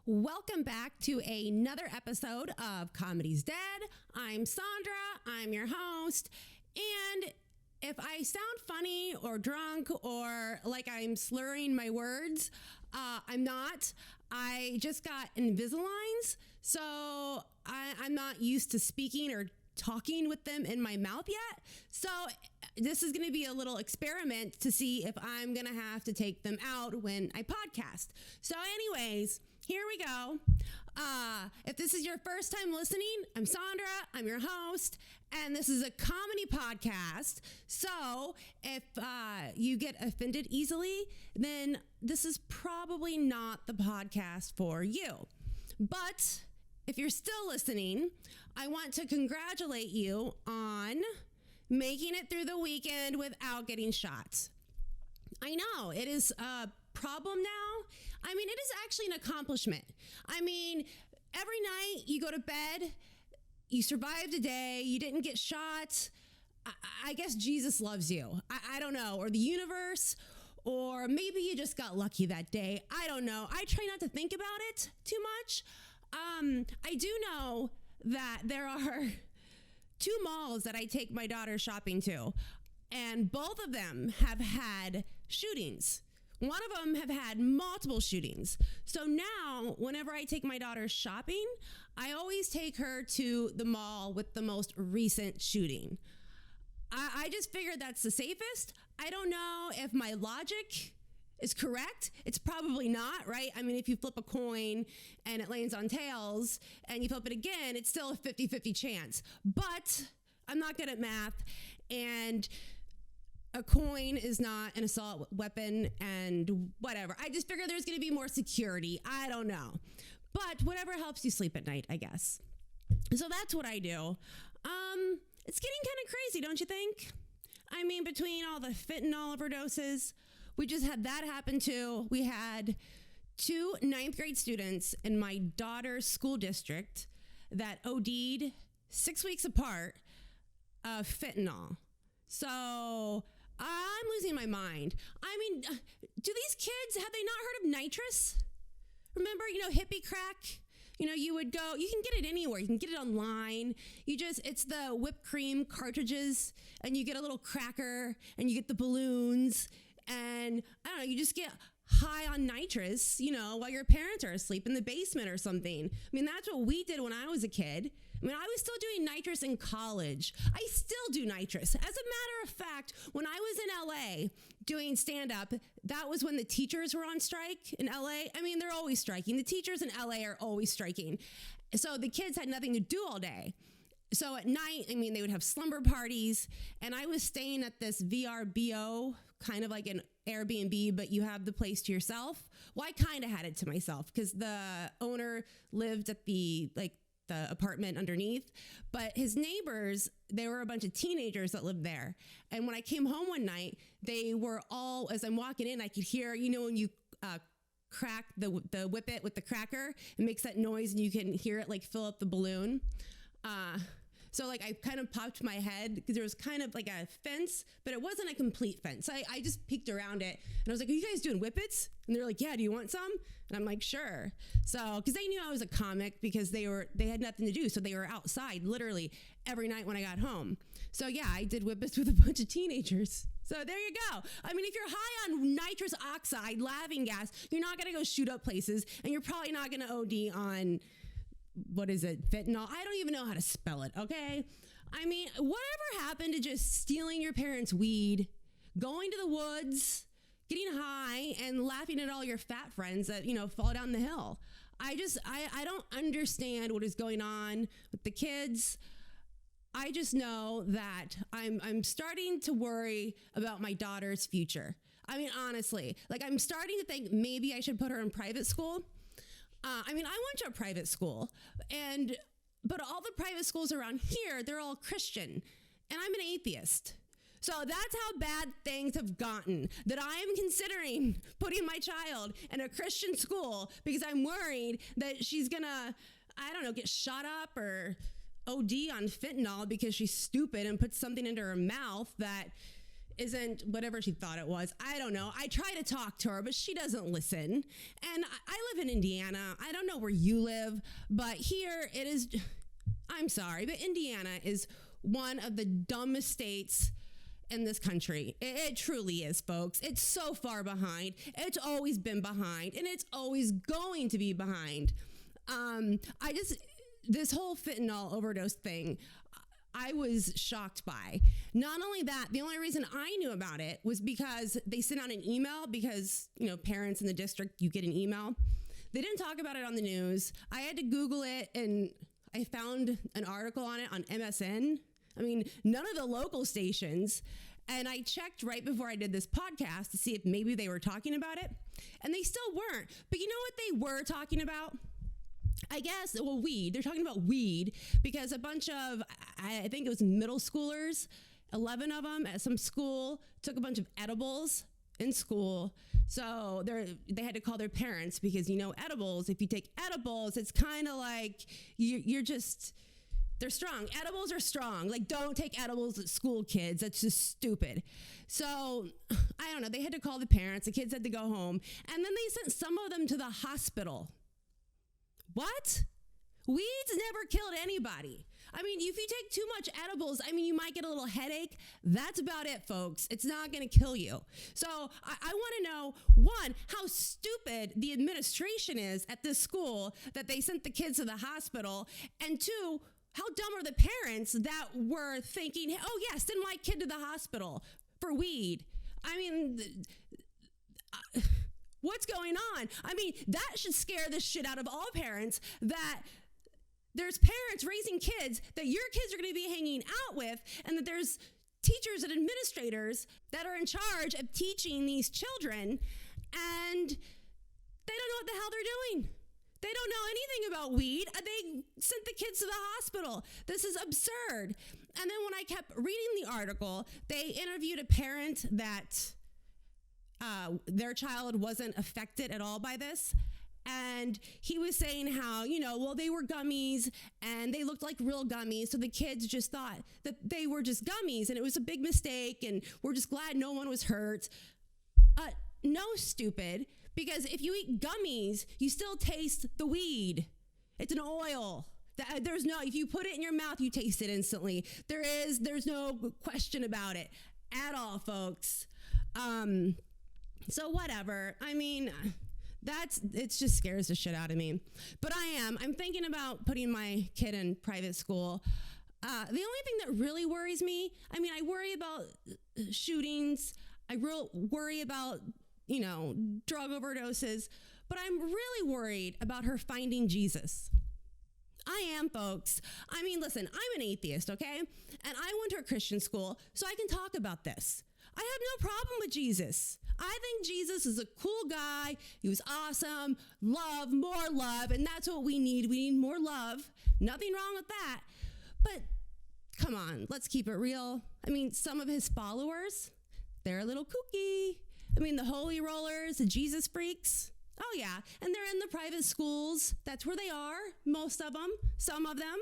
Welcome back to another episode of Comedy's Dead. I'm Saundra, I'm your host, and if I sound funny or drunk or like I'm slurring my words, I'm not. I just got Invisaligns, so I'm not used to speaking or talking with them in my mouth yet. So this is going to be a little experiment to see if I'm going to have to take them out when I podcast. So anyways, here we go. If this is your first time listening, I'm Saundra, I'm your host, and this is a comedy podcast. So if you get offended easily, then this is probably not the podcast for you. But if you're still listening, I want to congratulate you on making it through the weekend without getting shot. I know, it is a problem now. I mean, it is actually an accomplishment. I mean, every night you go to bed, you survived a day, you didn't get shot. I guess Jesus loves you. I don't know, or the universe, or maybe you just got lucky that day. I don't know. I try not to think about it too much. I do know that there are 2 malls that I take my daughter shopping to, and both of them have had shootings. One of them have had multiple shootings. So now, whenever I take my daughter shopping, I always take her to the mall with the most recent shooting. I just figured that's the safest. I don't know if my logic is correct. It's probably not, right? I mean, if you flip a coin and it lands on tails and you flip it again, it's still a 50-50 chance. But I'm not good at math, and a coin is not an assault weapon and whatever. I just figured there's going to be more security. I don't know. But whatever helps you sleep at night, I guess. So that's what I do. It's getting kind of crazy, don't you think? I mean, between all the fentanyl overdoses, we just had that happen too. We had 2 9th grade students in my daughter's school district that OD'd 6 weeks apart of fentanyl. So I'm losing my mind. I mean, do these kids, have they not heard of nitrous? Remember, hippie crack? You would go, you can get it anywhere. You can get it online. It's the whipped cream cartridges, and you get a little cracker, and you get the balloons, and I don't know, you just get high on nitrous, while your parents are asleep in the basement or something. I mean, that's what we did when I was a kid. I mean, I was still doing nitrous in college. I still do nitrous. As a matter of fact, when I was in LA doing stand-up, that was when the teachers were on strike in LA. I mean, they're always striking. The teachers in LA are always striking. So the kids had nothing to do all day. So at night, I mean, they would have slumber parties, and I was staying at this VRBO, kind of like an Airbnb, but you have the place to yourself. Well, I kind of had it to myself because the owner lived at the apartment underneath, but his neighbors, they were a bunch of teenagers that lived there. And when I came home one night, they were all, as I'm walking in, I could hear, when you crack the whippet with the cracker, it makes that noise and you can hear it fill up the balloon. So I kind of popped my head because there was kind of like a fence, but it wasn't a complete fence. I just peeked around it and I was like, are you guys doing whippets? And they're like, yeah, do you want some? And I'm like, sure. So, cause they knew I was a comic because they had nothing to do. So they were outside literally every night when I got home. So yeah, I did whippets with a bunch of teenagers. So there you go. I mean, if you're high on nitrous oxide, laughing gas, you're not going to go shoot up places, and you're probably not going to OD on, what is it, fentanyl? I don't even know how to spell it, okay? I mean, whatever happened to just stealing your parents' weed, going to the woods, getting high, and laughing at all your fat friends that, fall down the hill? I don't understand what is going on with the kids. I just know that I'm starting to worry about my daughter's future. I mean, honestly, I'm starting to think maybe I should put her in private school. I went to a private school, but all the private schools around here, they're all Christian, and I'm an atheist. So that's how bad things have gotten, that I am considering putting my child in a Christian school because I'm worried that she's gonna, get shot up or OD on fentanyl because she's stupid and puts something into her mouth that isn't whatever she thought it was. I don't know. I try to talk to her, but she doesn't listen. And I live in Indiana. I don't know where you live, but here it is. I'm sorry, but Indiana is one of the dumbest states in this country. It truly is, folks. It's so far behind. It's always been behind, and it's always going to be behind. This whole fentanyl overdose thing, I was shocked by. Not only that, the only reason I knew about it was because they sent out an email because, parents in the district, you get an email. They didn't talk about it on the news. I had to Google it, and I found an article on it on MSN. I mean, none of the local stations. And I checked right before I did this podcast to see if maybe they were talking about it. And they still weren't. But you know what they were talking about? I guess, weed. They're talking about weed because a bunch of, I think it was middle schoolers, 11 of them at some school, took a bunch of edibles in school. So they had to call their parents because, edibles, if you take edibles, it's kind of like they're strong. Edibles are strong. Like, don't take edibles at school, kids. That's just stupid. So, I don't know. They had to call the parents. The kids had to go home. And then they sent some of them to the hospital. What? Weeds never killed anybody. I mean, if you take too much edibles, you might get a little headache. That's about it, folks. It's not going to kill you. So I want to know, one, how stupid the administration is at this school that they sent the kids to the hospital. And two, how dumb are the parents that were thinking, oh, yeah, send my kid to the hospital for weed? What's going on? That should scare the shit out of all parents, that there's parents raising kids that your kids are going to be hanging out with, and that there's teachers and administrators that are in charge of teaching these children, and they don't know what the hell they're doing. They don't know anything about weed. They sent the kids to the hospital. This is absurd. And then when I kept reading the article, they interviewed a parent that their child wasn't affected at all by this. And he was saying how, they were gummies and they looked like real gummies. So the kids just thought that they were just gummies and it was a big mistake. And we're just glad no one was hurt. No, stupid. Because if you eat gummies, you still taste the weed. It's an oil. If you put it in your mouth, you taste it instantly. There's no question about it at all, folks. So whatever. It just scares the shit out of me. But I'm thinking about putting my kid in private school. The only thing that really worries me, I worry about shootings. I worry about, drug overdoses. But I'm really worried about her finding Jesus. I am, folks. Listen, I'm an atheist, okay? And I went to a Christian school, so I can talk about this. I have no problem with Jesus. I think Jesus is a cool guy. He was awesome. Love, more love. And that's what we need. We need more love. Nothing wrong with that. But come on, let's keep it real. Some of his followers, they're a little kooky. The holy rollers, the Jesus freaks. Oh, yeah. And they're in the private schools. That's where they are. Most of them. Some of them.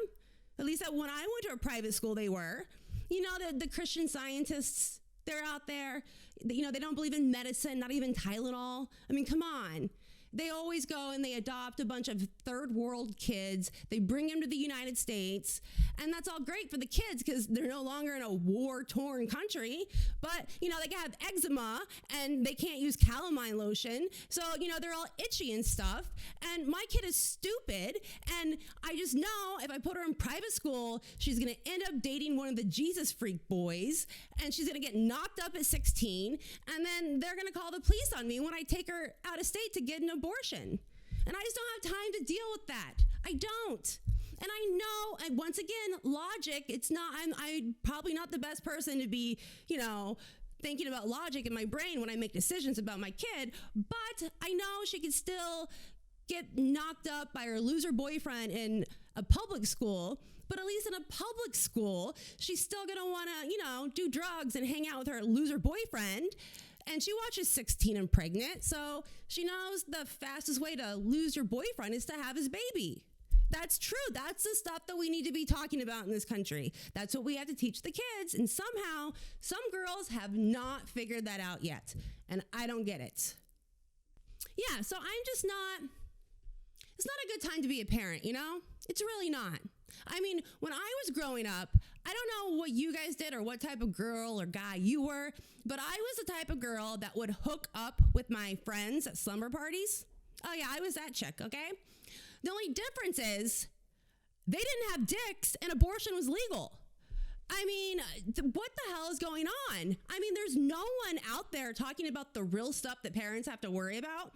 At least when I went to a private school, they were. The Christian Scientists, they're out there. They don't believe in medicine, not even Tylenol. Come on. They always go and they adopt a bunch of third world kids. They bring them to the United States. And that's all great for the kids because they're no longer in a war-torn country. But, they can have eczema and they can't use calamine lotion. So, they're all itchy and stuff. And my kid is stupid. And I just know if I put her in private school, she's going to end up dating one of the Jesus freak boys. And she's going to get knocked up at 16. And then they're going to call the police on me when I take her out of state to get an abortion. And I just don't have time to deal with that. I don't. And I know, and once again, logic, I'm probably not the best person to be, thinking about logic in my brain when I make decisions about my kid, but I know she could still get knocked up by her loser boyfriend in a public school. But at least in a public school, she's still going to want to, do drugs and hang out with her loser boyfriend. And she watches 16 and Pregnant, so she knows the fastest way to lose your boyfriend is to have his baby. That's true. That's the stuff that we need to be talking about in this country. That's what we have to teach the kids. And somehow, some girls have not figured that out yet. And I don't get it. Yeah, so it's not a good time to be a parent, you know? It's really not. I mean, when I was growing up, I don't know what you guys did or what type of girl or guy you were, but I was the type of girl that would hook up with my friends at slumber parties. Oh yeah, I was that chick, okay? The only difference is they didn't have dicks and abortion was legal. I mean, what the hell is going on? I mean, there's no one out there talking about the real stuff that parents have to worry about.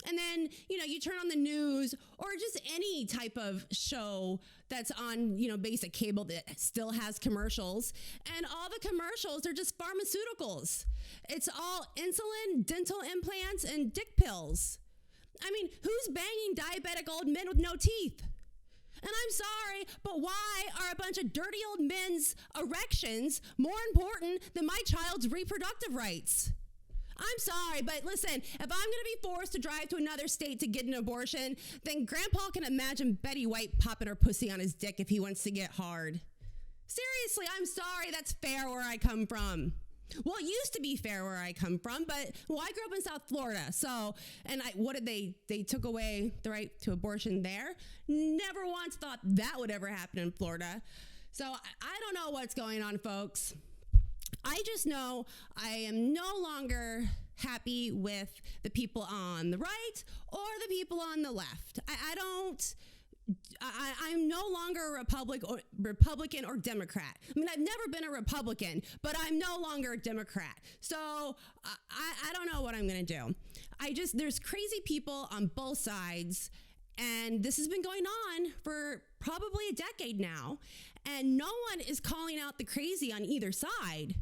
And then, you turn on the news or just any type of show that's on, basic cable that still has commercials. And all the commercials are just pharmaceuticals. It's all insulin, dental implants, and dick pills. I mean, who's banging diabetic old men with no teeth? And I'm sorry, but why are a bunch of dirty old men's erections more important than my child's reproductive rights? I'm sorry, but listen, if I'm going to be forced to drive to another state to get an abortion, then Grandpa can imagine Betty White popping her pussy on his dick if he wants to get hard. Seriously, I'm sorry, that's fair where I come from. Well, it used to be fair where I come from, but I grew up in South Florida. So, and what did they took away the right to abortion there? Never once thought that would ever happen in Florida. So I don't know what's going on, folks. I just know I am no longer happy with the people on the right or the people on the left. I'm no longer a Republican or Democrat. I mean, I've never been a Republican, but I'm no longer a Democrat. So I don't know what I'm going to do. There's crazy people on both sides. And this has been going on for probably a decade now. And no one is calling out the crazy on either side.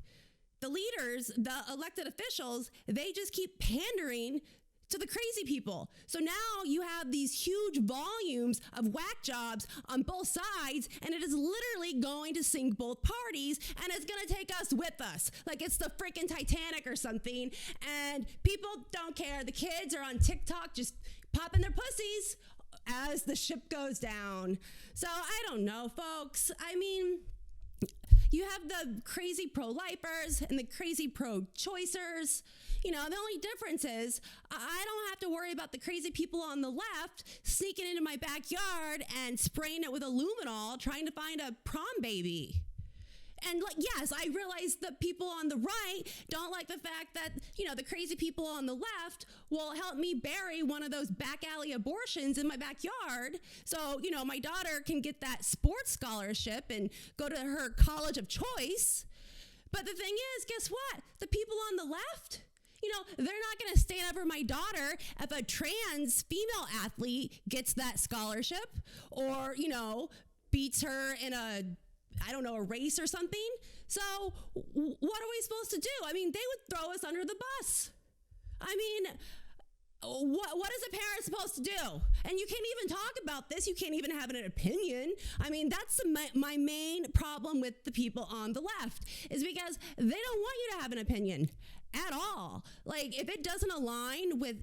The leaders, the elected officials, they just keep pandering to the crazy people. So now you have these huge volumes of whack jobs on both sides, and it is literally going to sink both parties, and it's going to take us with us. Like it's the freaking Titanic or something, and people don't care. The kids are on TikTok just popping their pussies as the ship goes down. So I don't know, folks. I mean, you have the crazy pro-lifers and the crazy pro-choicers. The only difference is I don't have to worry about the crazy people on the left sneaking into my backyard and spraying it with luminol trying to find a prom baby. And yes, I realize the people on the right don't like the fact that, the crazy people on the left will help me bury one of those back alley abortions in my backyard. So, my daughter can get that sports scholarship and go to her college of choice. But the thing is, guess what? The people on the left, they're not going to stand up for my daughter if a trans female athlete gets that scholarship or, beats her in a race or something. So what are we supposed to do? I mean, they would throw us under the bus. I mean, what is a parent supposed to do? And you can't even talk about this. You can't even have an opinion. I mean, that's my main problem with the people on the left is because they don't want you to have an opinion at all. Like, if it doesn't align with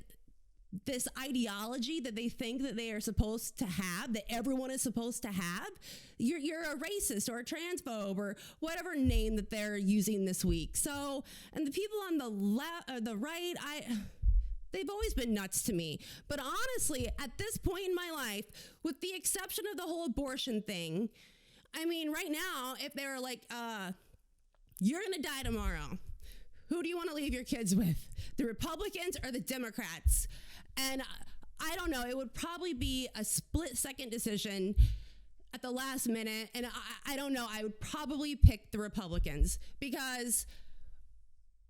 this ideology that they think that they are supposed to have, that everyone is supposed to have, you're a racist or a transphobe or whatever name that they're using this week. So, and the people on the left or the right, they've always been nuts to me. But honestly, at this point in my life, with the exception of the whole abortion thing, I mean, right now, if they were like, you're going to die tomorrow, who do you want to leave your kids with? The Republicans or the Democrats? And I don't know, it would probably be a split-second decision at the last minute. And I don't know, I would probably pick the Republicans because,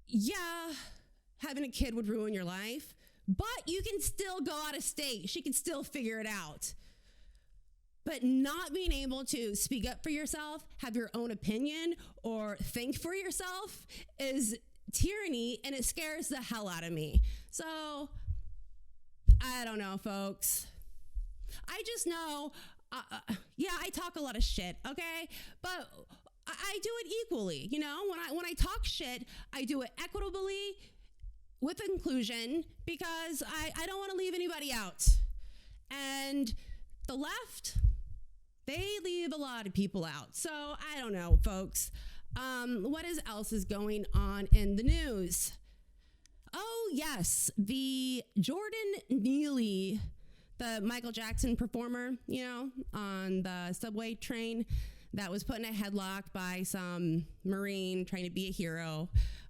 yeah, having a kid would ruin your life, but you can still go out of state. She can still figure it out. But not being able to speak up for yourself, have your own opinion, or think for yourself is tyranny, and it scares the hell out of me. So, I don't know, folks. I just know, I talk a lot of shit, okay? But I do it equally, When I talk shit, I do it equitably, with inclusion, because I don't want to leave anybody out. And the left, they leave a lot of people out. So I don't know, folks. What else is going on in the news? Oh, yes. The Jordan Neely, the Michael Jackson performer, on the subway train that was put in a headlock by some Marine trying to be a hero.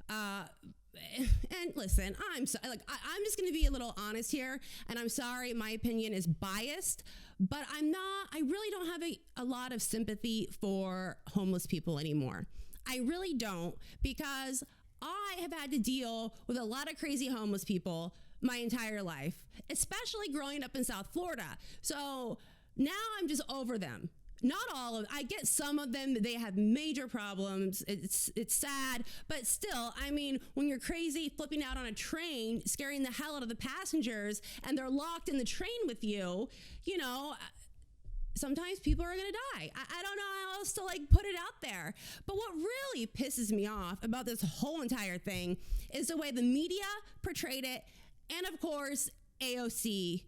And listen, I'm just going to be a little honest here, and I'm sorry, my opinion is biased, but I really don't have a lot of sympathy for homeless people anymore. I really don't, because I have had to deal with a lot of crazy homeless people my entire life, especially growing up in South Florida. So now I'm just over them. Not all of, I get some of them, they have major problems. It's sad, but still, I mean, when you're crazy, flipping out on a train, scaring the hell out of the passengers, and they're locked in the train with you, sometimes people are going to die. I don't know how else to put it out there. But what really pisses me off about this whole entire thing is the way the media portrayed it. And of course, AOC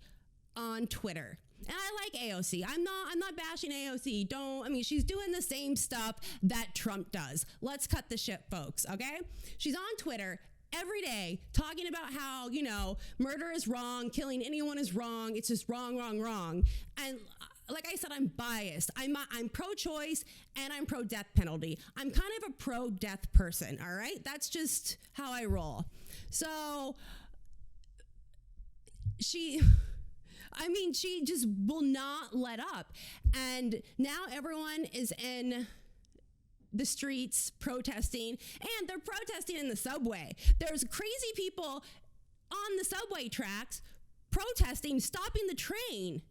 on Twitter. And I like AOC. I'm not bashing AOC. She's doing the same stuff that Trump does. Let's cut the shit, folks, okay? She's on Twitter every day talking about how, murder is wrong, killing anyone is wrong. It's just wrong. And like I said, I'm biased. I'm pro-choice and I'm pro-death penalty. I'm kind of a pro-death person, all right? That's just how I roll. So she just will not let up. And now everyone is in the streets protesting, and they're protesting in the subway. There's crazy people on the subway tracks protesting, stopping the train.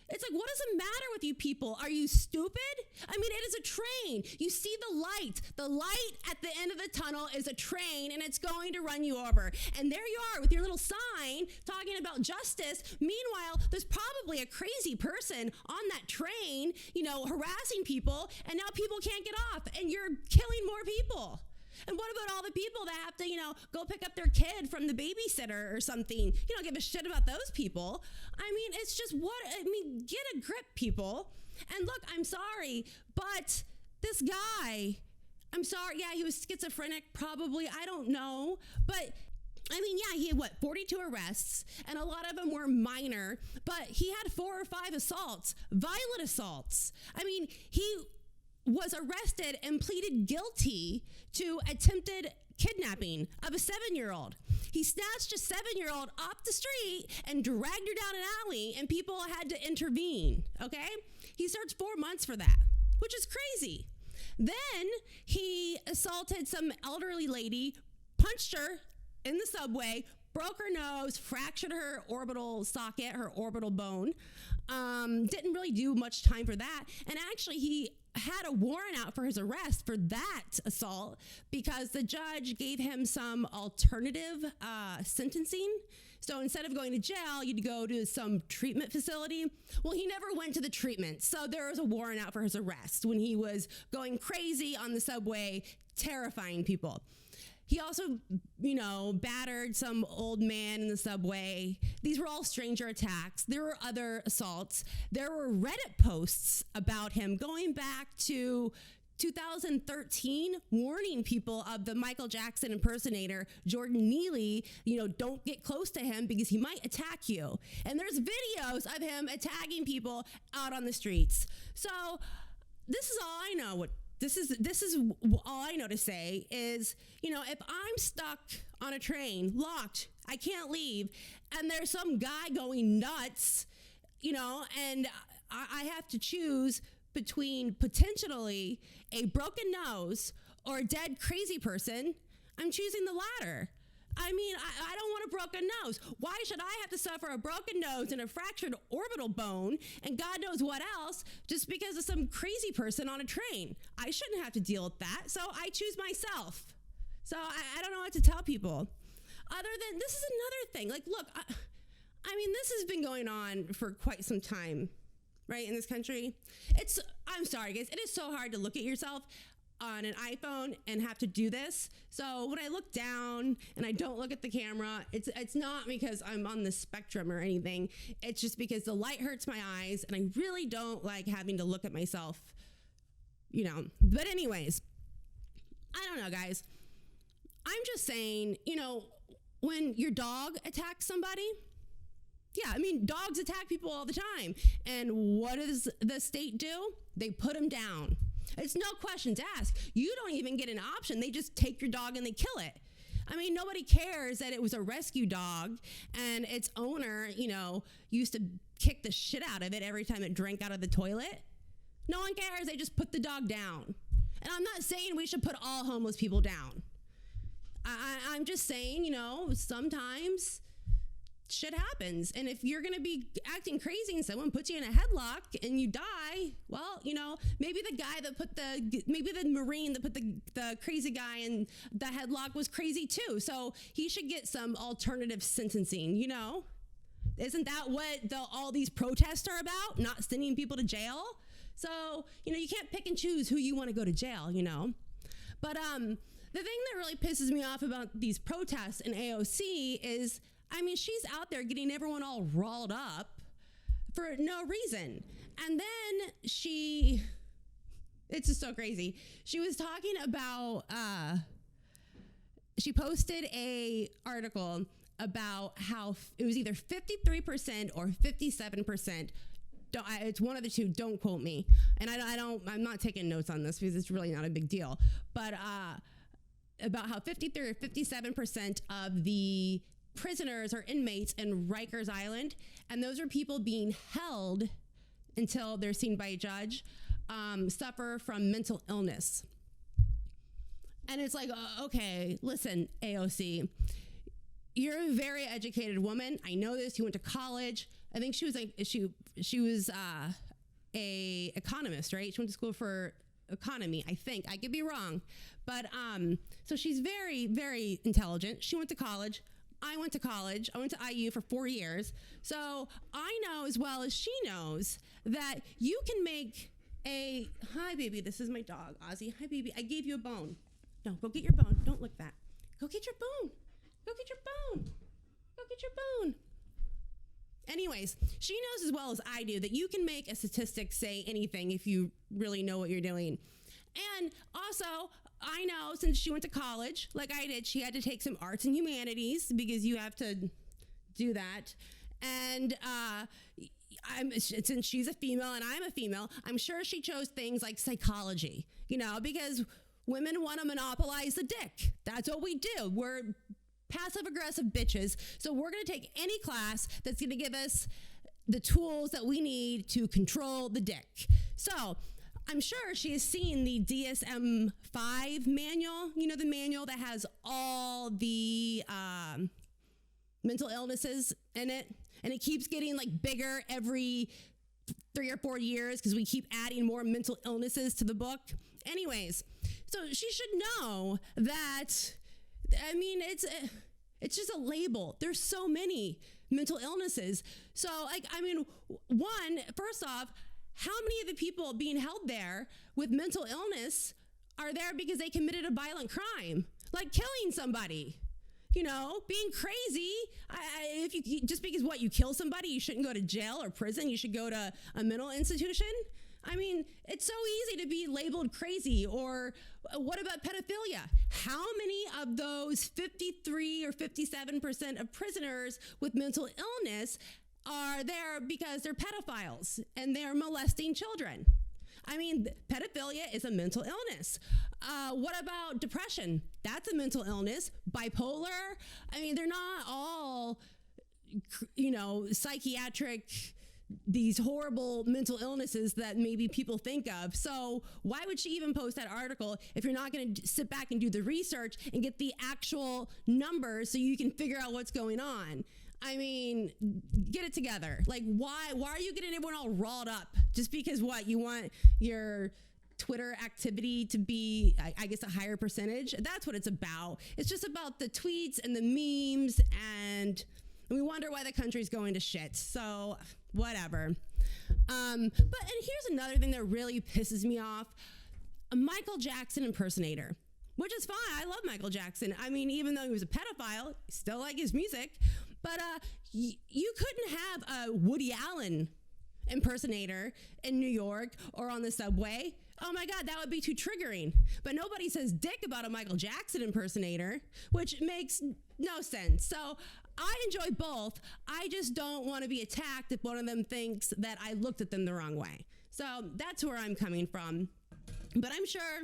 It's like, what does it matter with you people? Are you stupid? It is a train. You see the light. The light at the end of the tunnel is a train, and it's going to run you over. And there you are with your little sign talking about justice. Meanwhile, there's probably a crazy person on that train, harassing people, and now people can't get off, and you're killing more people. And what about all the people that have to, go pick up their kid from the babysitter or something? You don't give a shit about those people. It's just get a grip, people. And look, I'm sorry, but this guy, I'm sorry. Yeah, he was schizophrenic, probably. I don't know. But he had 42 arrests, and a lot of them were minor, but he had 4 or 5 assaults, violent assaults. He was arrested and pleaded guilty to attempted kidnapping of a 7-year-old. He snatched a 7-year-old off the street and dragged her down an alley, and people had to intervene, okay? He served 4 months for that, which is crazy. Then he assaulted some elderly lady, punched her in the subway, broke her nose, fractured her orbital socket, her orbital bone. Didn't really do much time for that. And actually, he had a warrant out for his arrest for that assault because the judge gave him some alternative sentencing. So instead of going to jail, you'd go to some treatment facility. Well, he never went to the treatment. So there was a warrant out for his arrest when he was going crazy on the subway, terrifying people. He also, battered some old man in the subway. These were all stranger attacks. There were other assaults. There were Reddit posts about him going back to 2013, warning people of the Michael Jackson impersonator, Jordan Neely, don't get close to him because he might attack you. And there's videos of him attacking people out on the streets. So this is all I know. This is all I know to say is, if I'm stuck on a train, locked, I can't leave, and there's some guy going nuts, and I have to choose between potentially a broken nose or a dead crazy person, I'm choosing the latter. I don't want a broken nose. Why should I have to suffer a broken nose and a fractured orbital bone and God knows what else just because of some crazy person on a train? I shouldn't have to deal with that, so I choose myself. So I don't know what to tell people. Other than, this is another thing. Look, this has been going on for quite some time, right, in this country. I'm sorry, guys. It is so hard to look at yourself. on an iPhone and have to do this. So when I look down and I don't look at the camera, it's not because I'm on the spectrum or anything. It's just because the light hurts my eyes and I really don't like having to look at myself, you know. But anyways, I don't know, guys. I'm just saying, you know, when your dog attacks somebody, yeah, I mean, dogs attack people all the time. And what does the state do? They put them down. It's no questions asked. You don't even get an option. They just take your dog and they kill it. I mean, nobody cares that it was a rescue dog and its owner, you know, used to kick the shit out of it every time it drank out of the toilet. No one cares. They just put the dog down. And I'm not saying we should put all homeless people down. I'm just saying, you know, sometimes shit happens. And if you're going to be acting crazy and someone puts you in a headlock and you die, well, you know, maybe the guy that maybe the Marine that put the crazy guy in the headlock was crazy too. So he should get some alternative sentencing, you know? Isn't that what all these protests are about? Not sending people to jail? So, you know, you can't pick and choose who you want to go to jail, you know? But the thing that really pisses me off about these protests in AOC is, I mean, she's out there getting everyone all riled up for no reason. And then it's just so crazy. She was talking about, she posted a article about how it was either 53% or 57%. It's one of the two. Don't quote me. And I'm not taking notes on this because it's really not a big deal. But about how 53 or 57% of the prisoners or inmates in Rikers Island, and those are people being held until they're seen by a judge, suffer from mental illness. And it's like, okay, listen, AOC, you're a very educated woman. I know this. You went to college. I think she was a economist, right? She went to school for economy, I think. I could be wrong. But so she's very, very intelligent. She went to college. I went to college. I went to IU for 4 years. So I know as well as she knows that you can make hi, baby. This is my dog, Ozzy. Hi, baby. I gave you a bone. No, go get your bone. Don't lick that. Go get your bone. Go get your bone. Go get your bone. Anyways, she knows as well as I do that you can make a statistic say anything if you really know what you're doing. And also, I know since she went to college, like I did, she had to take some arts and humanities because you have to do that. And since she's a female and I'm a female, I'm sure she chose things like psychology, you know, because women want to monopolize the dick. That's what we do. We're passive aggressive bitches. So we're going to take any class that's going to give us the tools that we need to control the dick. So I'm sure she has seen the DSM-5 manual, you know, the manual that has all the mental illnesses in it. And it keeps getting like bigger every 3 or 4 years because we keep adding more mental illnesses to the book. Anyways, so she should know that, I mean, it's just a label. There's so many mental illnesses. So, like, I mean, first off, how many of the people being held there with mental illness are there because they committed a violent crime? Like killing somebody, you know, being crazy. If you just because you kill somebody, you shouldn't go to jail or prison. You should go to a mental institution. I mean, it's so easy to be labeled crazy. Or what about pedophilia? How many of those 53 or 57% of prisoners with mental illness are there because they're pedophiles and they're molesting children? I mean, pedophilia is a mental illness. What about depression? That's a mental illness. Bipolar? I mean, they're not all, you know, psychiatric, these horrible mental illnesses that maybe people think of. So why would she even post that article if you're not going to sit back and do the research and get the actual numbers so you can figure out what's going on? I mean, get it together. Like, why are you getting everyone all riled up just because you want your Twitter activity to be, I guess, a higher percentage? That's what it's about. It's just about the tweets and the memes, and we wonder why the country's going to shit. So whatever. And here's another thing that really pisses me off. a Michael Jackson impersonator, which is fine. I love Michael Jackson. I mean, even though he was a pedophile, still like his music. But you couldn't have a Woody Allen impersonator in New York or on the subway. Oh my God, that would be too triggering. But nobody says dick about a Michael Jackson impersonator, which makes no sense. So I enjoy both. I just don't want to be attacked if one of them thinks that I looked at them the wrong way. So that's where I'm coming from. But I'm sure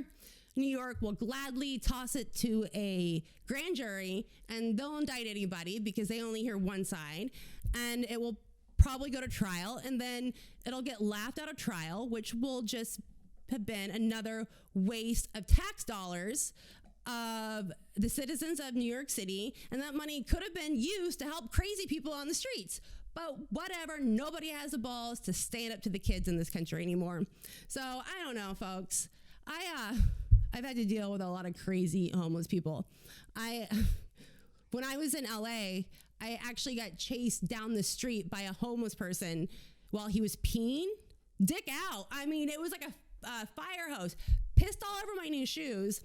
New York will gladly toss it to a grand jury and they'll indict anybody because they only hear one side, and it will probably go to trial, and then it'll get laughed out of trial, which will just have been another waste of tax dollars of the citizens of New York City, and that money could have been used to help crazy people on the streets. But whatever, nobody has the balls to stand up to the kids in this country anymore. So I don't know, folks. I've had to deal with a lot of crazy homeless people. When I was in LA, I actually got chased down the street by a homeless person while he was peeing. Dick out. I mean, it was like a fire hose. Pissed all over my new shoes.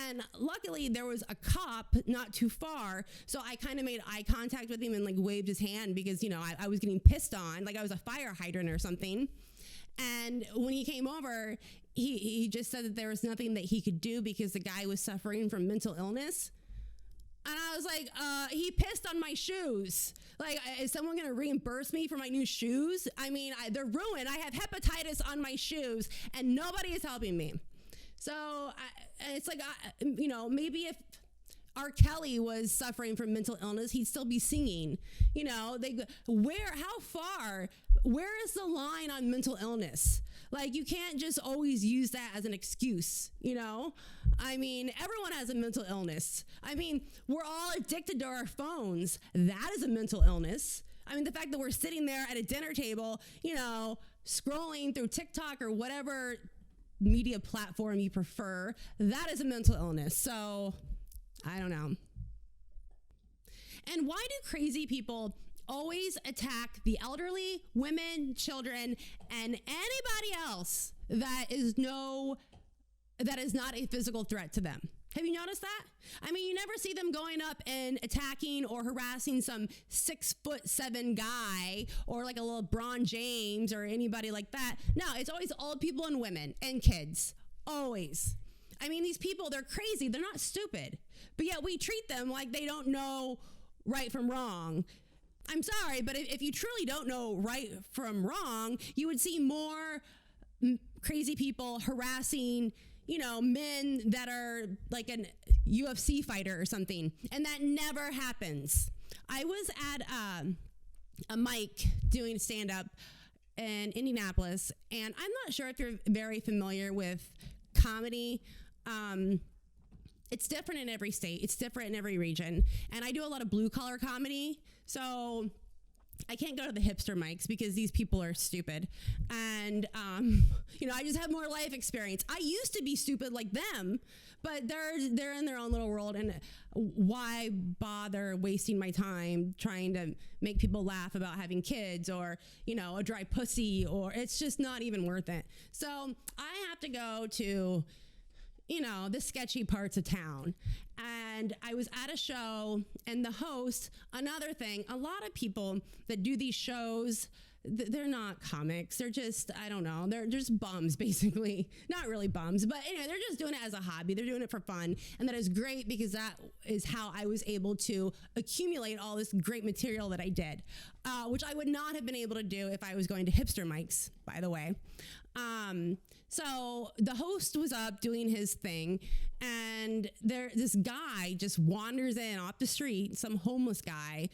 And luckily there was a cop not too far. So I kind of made eye contact with him and like waved his hand because, you know, I was getting pissed on, like I was a fire hydrant or something. And when he came over, he just said that there was nothing that he could do because the guy was suffering from mental illness. And I was like, he pissed on my shoes. Like, is someone going to reimburse me for my new shoes? I mean, they're ruined. I have hepatitis on my shoes and nobody is helping me. So it's like, you know, maybe if R. Kelly was suffering from mental illness, he'd still be singing. You know, how far, where is the line on mental illness? Like, you can't just always use that as an excuse, you know? I mean, everyone has a mental illness. I mean, we're all addicted to our phones. That is a mental illness. I mean, the fact that we're sitting there at a dinner table, you know, scrolling through TikTok or whatever media platform you prefer, that is a mental illness. So I don't know. And why do crazy people always attack the elderly, women, children, and anybody else that is not a physical threat to them? Have you noticed that? I mean, you never see them going up and attacking or harassing some 6'7" guy or like a little LeBron James or anybody like that. No, it's always old people and women and kids. Always. I mean, these people, they're crazy. They're not stupid. But yet we treat them like they don't know right from wrong. I'm sorry, but if you truly don't know right from wrong, you would see more crazy people harassing, you know, men that are like a UFC fighter or something. And that never happens. I was at a mic doing stand-up in Indianapolis, and I'm not sure if you're very familiar with comedy. It's different in every state. It's different in every region. And I do a lot of blue collar comedy. So I can't go to the hipster mics because these people are stupid. And, you know, I just have more life experience. I used to be stupid like them, but they're in their own little world. And why bother wasting my time trying to make people laugh about having kids or, you know, a dry pussy, or it's just not even worth it. So I have to go to, you know, the sketchy parts of town. And I was at a show, and the host, another thing, a lot of people that do these shows, they're not comics. They're just, I don't know, they're just bums, basically. Not really bums, but anyway, they're just doing it as a hobby. They're doing it for fun. And that is great because that is how I was able to accumulate all this great material that I did, which I would not have been able to do if I was going to hipster mics, by the way. So the host was up doing his thing, and this guy just wanders in off the street, some homeless guy,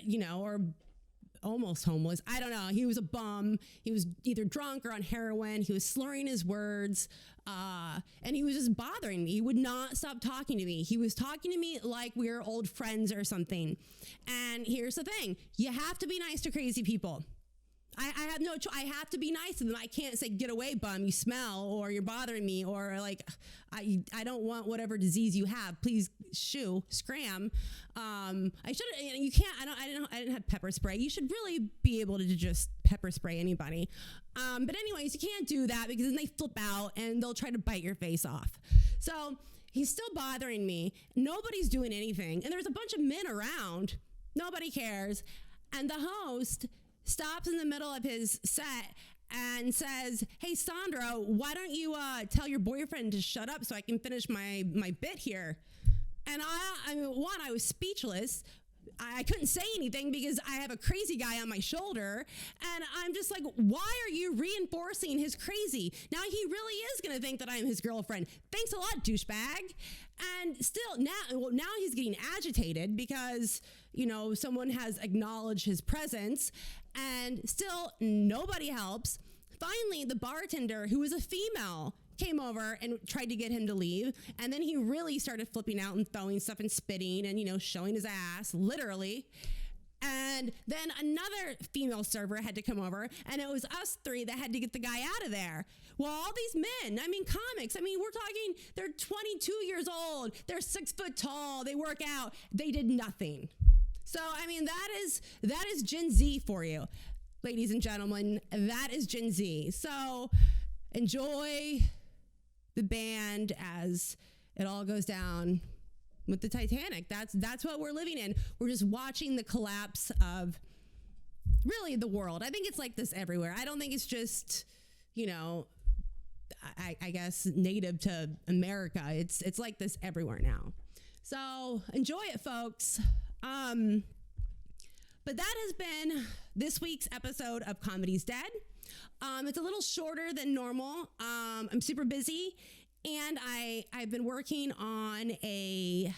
you know, or almost homeless. I don't know. He was a bum. He was either drunk or on heroin. He was slurring his words, and he was just bothering me. He would not stop talking to me. He was talking to me like we were old friends or something. And here's the thing. You have to be nice to crazy people. I have no choice. I have to be nice to them. I can't say, get away, bum, you smell, or you're bothering me, or like, I don't want whatever disease you have. Please scram. I should, you can't, I didn't have pepper spray. You should really be able to just pepper spray anybody. But anyways, you can't do that because then they flip out and they'll try to bite your face off. So he's still bothering me. Nobody's doing anything. And there's a bunch of men around. Nobody cares. And the host stops in the middle of his set and says, hey, Saundra, why don't you tell your boyfriend to shut up so I can finish my bit here? And I was speechless. I couldn't say anything because I have a crazy guy on my shoulder. And I'm just like, why are you reinforcing his crazy? Now he really is going to think that I'm his girlfriend. Thanks a lot, douchebag. And still now he's getting agitated because, someone has acknowledged his presence, and still nobody helps. Finally, the bartender, who was a female, came over and tried to get him to leave. And then he really started flipping out and throwing stuff and spitting and, showing his ass, literally. And then another female server had to come over, and it was us three that had to get the guy out of there. Well, all these men, comics, we're talking, they're 22 years old. They're 6 foot tall. They work out. They did nothing. So, that is Gen Z for you, ladies and gentlemen. That is Gen Z. So enjoy the band as it all goes down with the Titanic. That's what we're living in. We're just watching the collapse of really the world. I think it's like this everywhere. I don't think it's just, I guess native to America. It's like this everywhere now. So enjoy it, folks. But that has been this week's episode of Comedy's Dead. It's a little shorter than normal. I'm super busy, and I've been working on a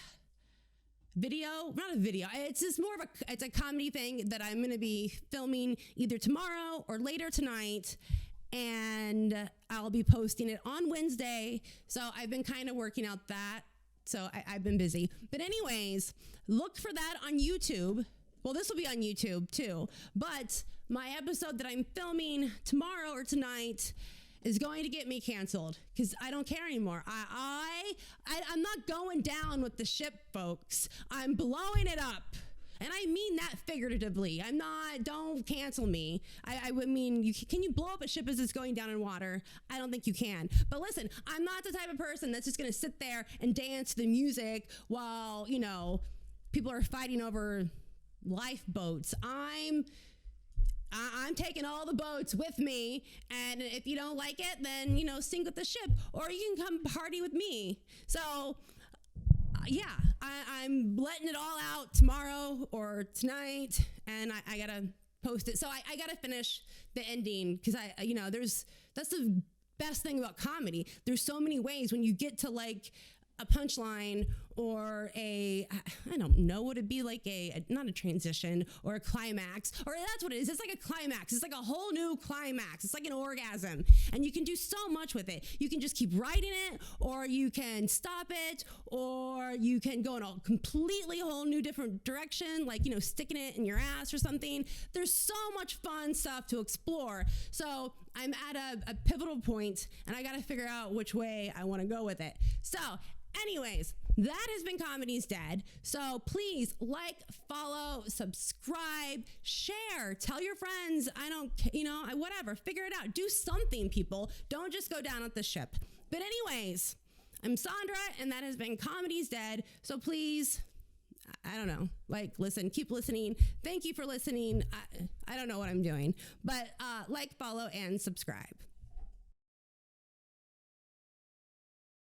video, not a video. It's just more of it's a comedy thing that I'm going to be filming either tomorrow or later tonight, and I'll be posting it on Wednesday. So I've been kind of working out that. So I've been busy. But anyways, look for that on YouTube. Well, this will be on YouTube too, but my episode that I'm filming tomorrow or tonight is going to get me canceled because I don't care anymore. I'm not going down with the ship, folks. I'm blowing it up. And I mean that figuratively. Don't cancel me. I would mean, can you blow up a ship as it's going down in water? I don't think you can. But listen, I'm not the type of person that's just going to sit there and dance to the music while, people are fighting over lifeboats. I'm taking all the boats with me, and if you don't like it, then sink with the ship, or you can come party with me. So yeah, I'm letting it all out tomorrow or tonight, and I gotta post it. So I gotta finish the ending because that's the best thing about comedy. There's so many ways when you get to like a punchline or I don't know, would it be like not a transition or a climax, or that's what it is. It's like a climax. It's like a whole new climax. It's like an orgasm, and you can do so much with it. You can just keep writing it, or you can stop it, or you can go in a completely whole new different direction, like, sticking it in your ass or something. There's so much fun stuff to explore. So I'm at a pivotal point, and I got to figure out which way I want to go with it. So anyways, that has been Comedy's Dead. So please like, follow, subscribe, share, tell your friends. Whatever, figure it out. Do something, people. Don't just go down with the ship. But anyways, I'm Saundra, and that has been Comedy's Dead. So please, I don't know, listen, keep listening. Thank you for listening. I don't know what I'm doing, but follow, and subscribe.